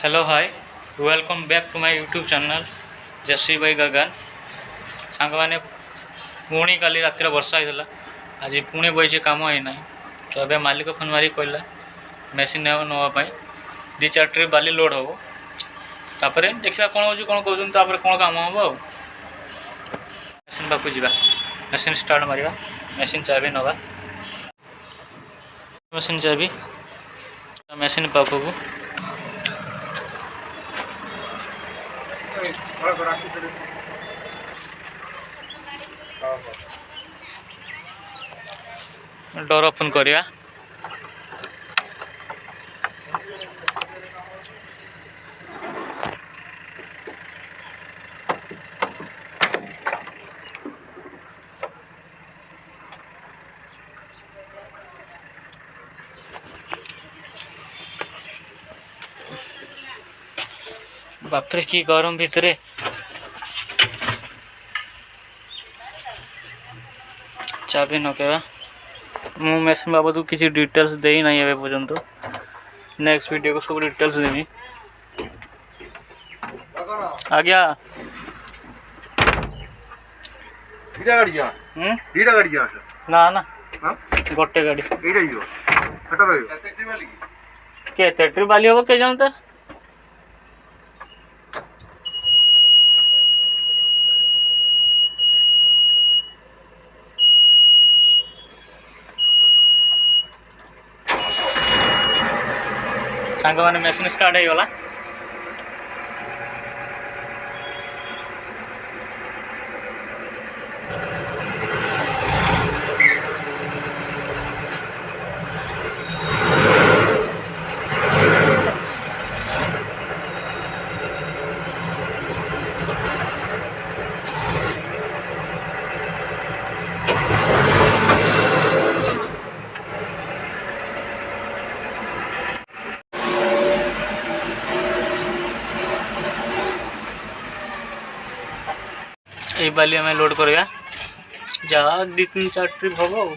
Hello hi welcome back to my YouTube channel Jassi भाई गगन सांग मैंने पुणी काली रातिर वर्षा होता आज पुणी बही कम ही ना तो अब मालिक फोन मारी कहला मेसीन नापी दी चार ट्रिप बाली लोड हम तापर देखा कौन हो कौन कहते कौन कम हम आ मेसीन पाक जा मेसीन स्टार्ट मारिबा मेसीन चाबी नवा मेसीन चाबी मेसीन पाखक डोर ओपन करिया बापरे की गरम भितर चाबी नकेवा मु मेसीन बाबद किसी डिटेल्स दे ना ए पर्यंत नेक्स्ट वीडियो को सब डिटेल्स देनी आज्ञा ना ना गोटे गाड़ी केते ट्रिप बाली हम के जानता सांग मैंने मेसीन स्टार्ट होगा ये बाली हमें लोड करिया जा 2-3-4 ट्रिप हम।